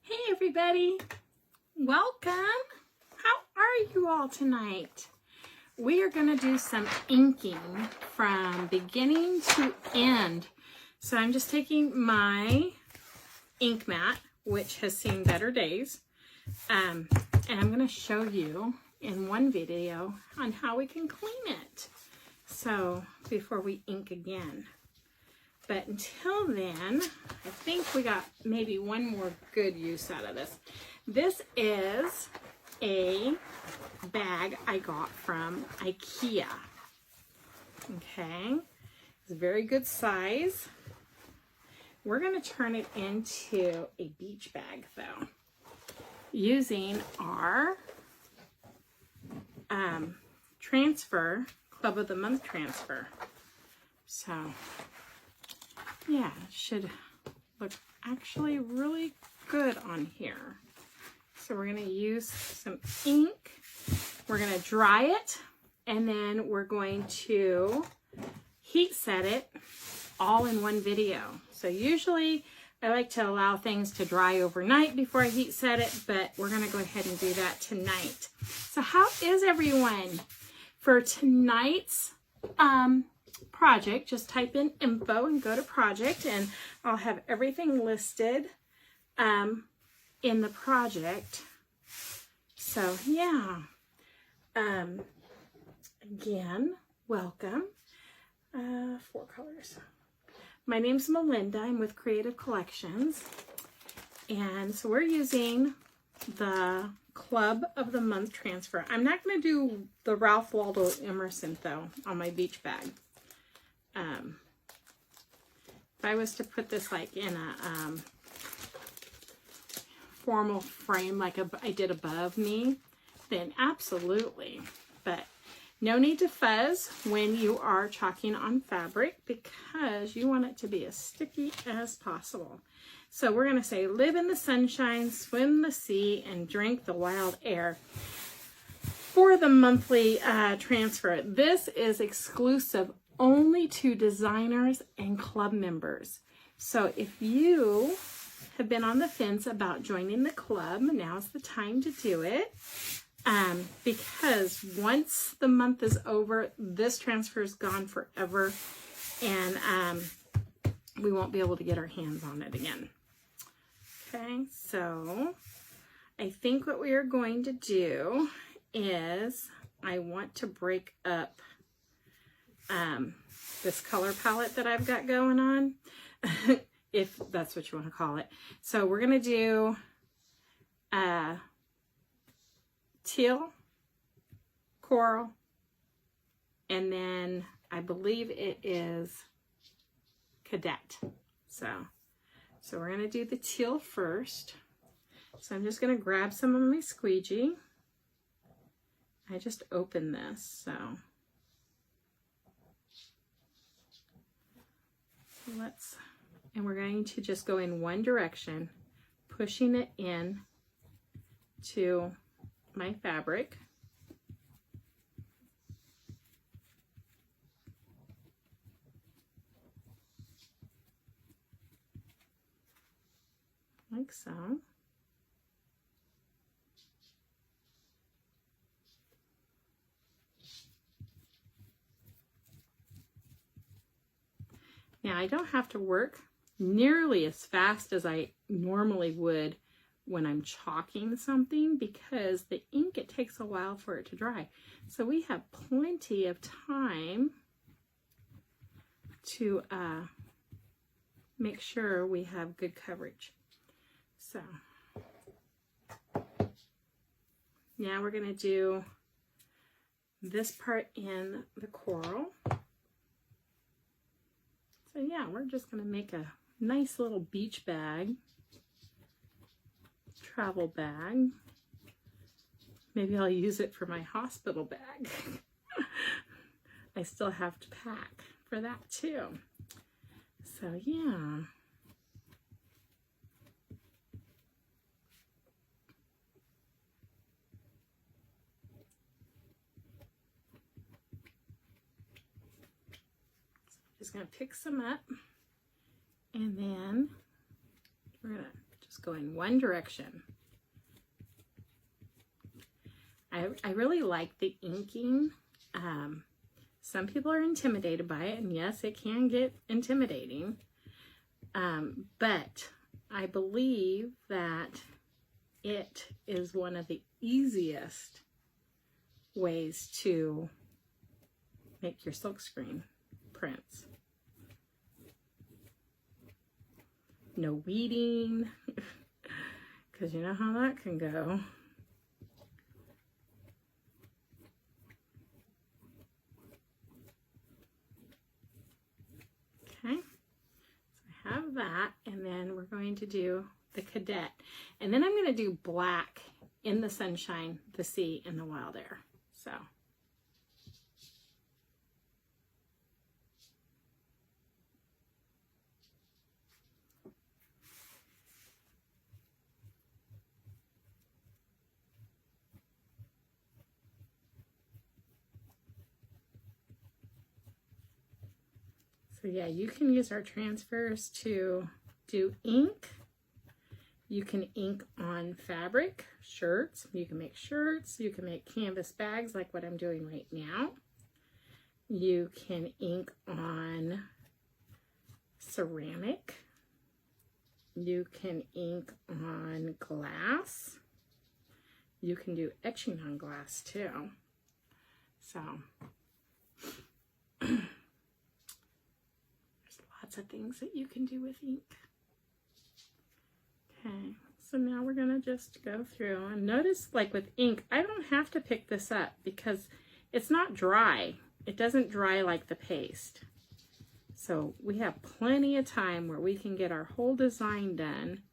Hey everybody, welcome. How are you all tonight? We are going to do some inking from beginning to end. So I'm just taking my ink mat, which has seen better days, and I'm going to show you in one video on how we can clean it. So before we ink again. But until then, I think we got maybe one more good use out of this. This is a bag I got from IKEA. Okay, it's a very good size. We're going to turn it into a beach bag though, using our transfer, Club of the Month transfer. So yeah, it should look actually really good on here. So we're going to use some ink. We're going to dry it, and then we're going to heat set it all in one video. So usually I like to allow things to dry overnight before I heat set it, but we're going to go ahead and do that tonight. So how is everyone? For tonight's project, just type in info and go to project, and I'll have everything listed in the project. So yeah, again, welcome. 4 colors. My name's Melinda. I'm with Creative Collections, and so we're using the Club of the Month transfer. I'm not going to do the Ralph Waldo Emerson though on my beach bag. If I was to put this like in a formal frame like I did above me, then absolutely. But no need to fuzz when you are chalking on fabric, because you want it to be as sticky as possible. So we're going to say, live in the sunshine, swim in the sea, and drink the wild air. For the monthly transfer, this is exclusive only to designers and club members. So if you have been on the fence about joining the club, now's the time to do it. Because once the month is over, this transfer is gone forever, and we won't be able to get our hands on it again. Okay, so I think what we are going to do is I want to break up this color palette that I've got going on, if that's what you want to call it. So we're going to do teal, coral, and then I believe it is cadet. So we're going to do the teal first. So I'm just going to grab some of my squeegee. I just opened this, and we're going to just go in one direction, pushing it in to my fabric. Like so. Now I don't have to work nearly as fast as I normally would when I'm chalking something, because the ink, it takes a while for it to dry. So we have plenty of time to make sure we have good coverage. So now we're going to do this part in the coral. So yeah, we're just going to make a nice little beach bag, travel bag. Maybe I'll use it for my hospital bag. I still have to pack for that too. So yeah. Just going to pick some up, and then we're going to just strokes go in one direction. I really like the inking. Some people are intimidated by it, and yes, it can get intimidating. But I believe that it is one of the easiest ways to make your silkscreen prints. No weeding, because you know how that can go. Okay, so I have that, and then we're going to do the cadet. And then I'm going to do black in the sunshine, the sea, and the wild air. So yeah, you can use our transfers to do ink. You can ink on fabric, shirts. You can make shirts. You can make canvas bags like what I'm doing right now. You can ink on ceramic. You can ink on glass. You can do etching on glass too. So there's lots of things that you can do with ink. Okay, so now we're gonna just go through and notice, like with ink, I don't have to pick this up because it's not dry. It doesn't dry like the paste. So we have plenty of time where we can get our whole design done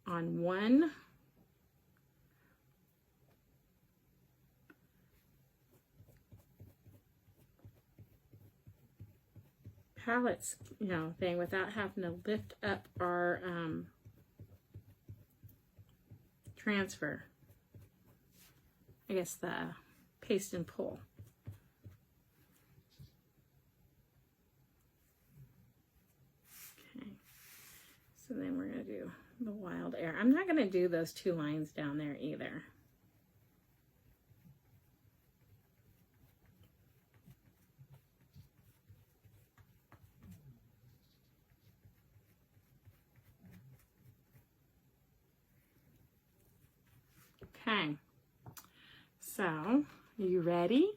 on one palette, thing without having to lift up our transfer. I guess the paste and pull. Okay, so then we're going to do the wild air. I'm not going to do those two lines down there either. Okay, so are you ready?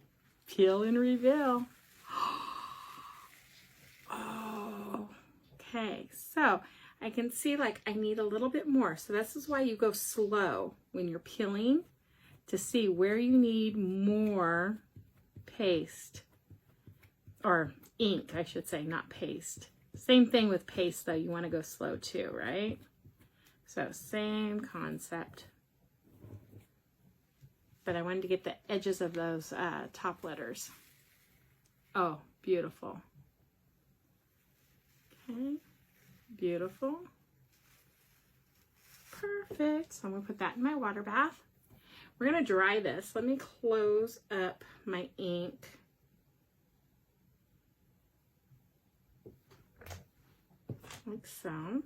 Peel and reveal. Oh, okay, so I can see like I need a little bit more. So this is why you go slow when you're peeling to see where you need more paste, or ink, I should say, not paste. Same thing with paste though, you want to go slow too, right? So same concept. But I wanted to get the edges of those top letters. Oh, beautiful. Okay, beautiful. Perfect. So I'm gonna put that in my water bath. We're gonna dry this. Let me close up my ink. Like so.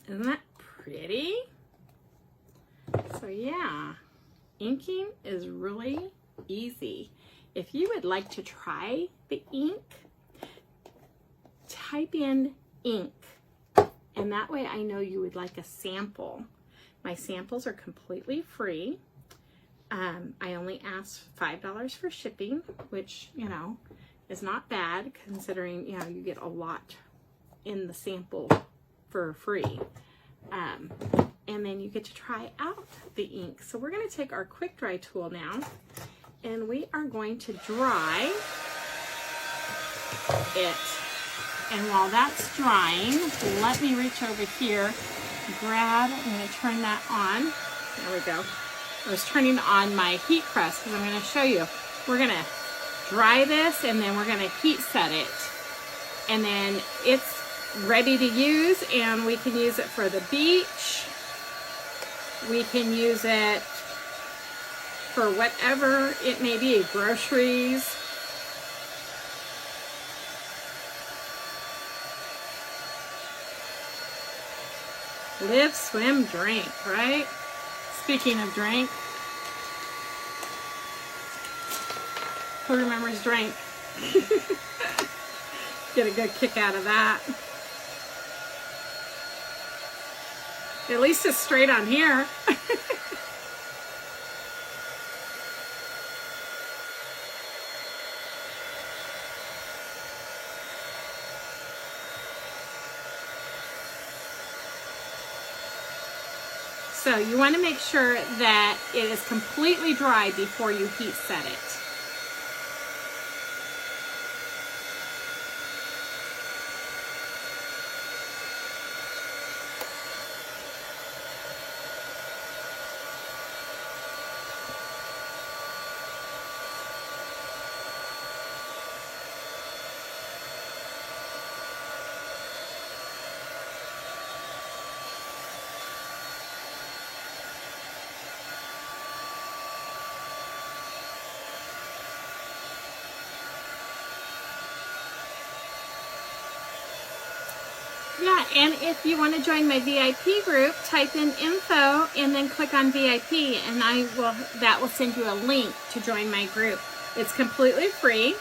Isn't that pretty? So yeah, inking is really easy. If you would like to try the ink, type in ink, and that way I know you would like a sample. My samples are completely free. I only ask $5 for shipping, which, is not bad considering, you get a lot in the sample for free. And then you get to try out the ink. So we're going to take our quick dry tool now, and we are going to dry it. And while that's drying, let me reach over here, I'm going to turn that on. There we go. I was turning on my heat press because I'm going to show you. We're going to dry this, and then we're going to heat set it. And then it's ready to use, and we can use it for the beach. We can use it for whatever it may be, groceries. Live, swim, drink, right? Speaking of drink, who remembers drink? Get a good kick out of that. At least it's straight on here. So you want to make sure that it is completely dry before you heat set it. Yeah, and if you want to join my VIP group, type in info and then click on VIP, and that will send you a link to join my group. It's completely free.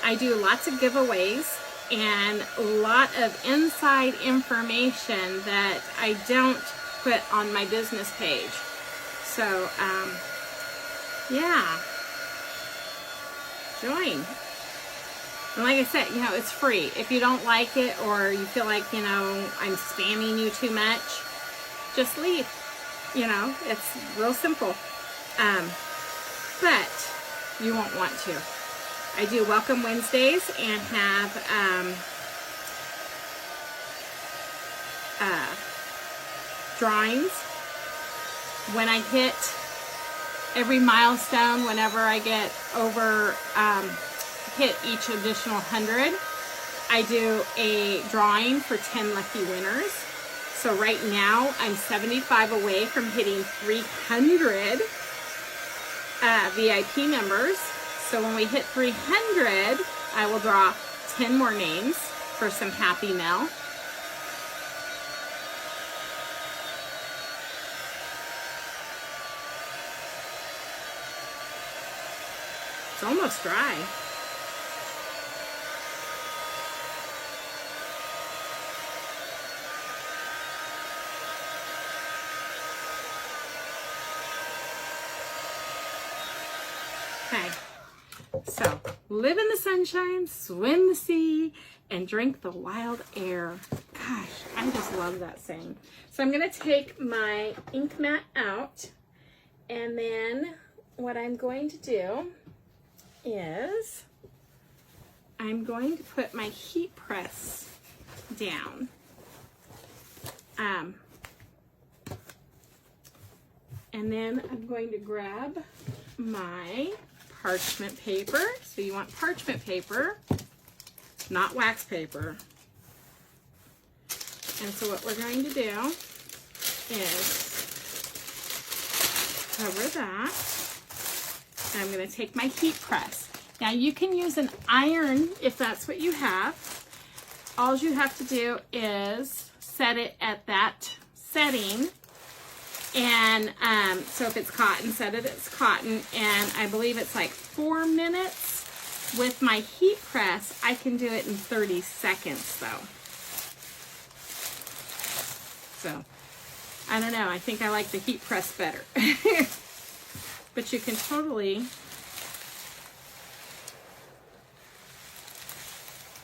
I do lots of giveaways and a lot of inside information that I don't put on my business page. So, yeah, join. And like I said, it's free. If you don't like it or you feel like, I'm spamming you too much, just leave. It's real simple. But you won't want to. I do Welcome Wednesdays and have drawings. When I hit every milestone, whenever I get over... hit each additional 100, I do a drawing for 10 lucky winners. So right now I'm 75 away from hitting 300 VIP members. So when we hit 300, I will draw 10 more names for some happy mail. It's almost dry. Okay, so live in the sunshine, swim the sea, and drink the wild air. Gosh, I just love that saying. So I'm going to take my ink mat out, and then what I'm going to do is I'm going to put my heat press down. And then I'm going to grab my parchment paper. So you want parchment paper, not wax paper. And so what we're going to do is cover that. And I'm going to take my heat press. Now you can use an iron if that's what you have. All you have to do is set it at that setting. And so if it's cotton, set it as cotton. And I believe it's like 4 minutes. With my heat press, I can do it in 30 seconds though. So, I don't know. I think I like the heat press better. But you can totally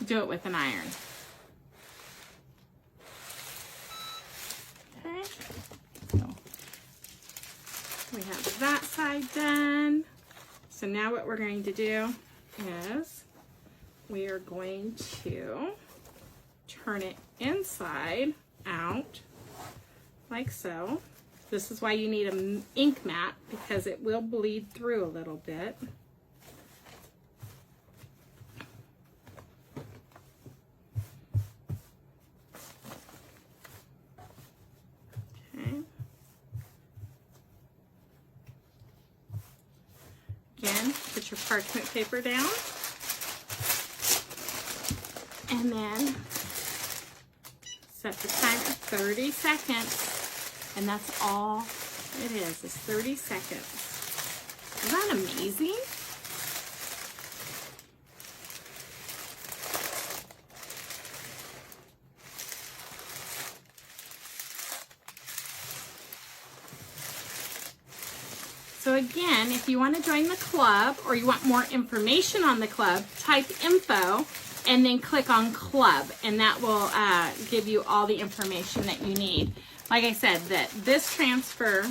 do it with an iron. Okay. So, we have that side done. So now what we're going to do is we are going to turn it inside out like so. This is why you need an ink mat, because it will bleed through a little bit. Okay. Again, put your parchment paper down. And then Set the timer 30 seconds. And that's all it is 30 seconds. Isn't that amazing? So again, if you want to join the club or you want more information on the club, type info and then click on club, and that will give you all the information that you need. Like I said, that this transfer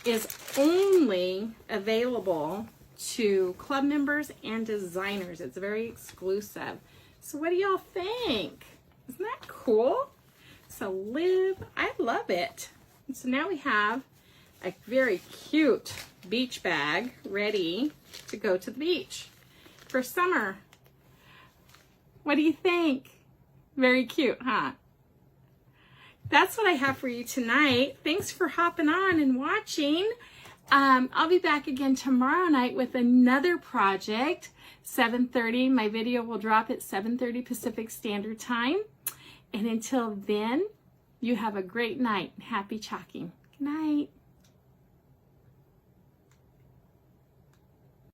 is only available to club members and designers. It's very exclusive. So what do y'all think? Isn't that cool? So I love it. And so now we have a very cute beach bag ready to go to the beach for summer. What do you think? Very cute, huh? That's what I have for you tonight. Thanks for hopping on and watching. I'll be back again tomorrow night with another project. 7:30. My video will drop at 7:30 Pacific Standard Time. And until then, you have a great night. Happy chalking. Good night.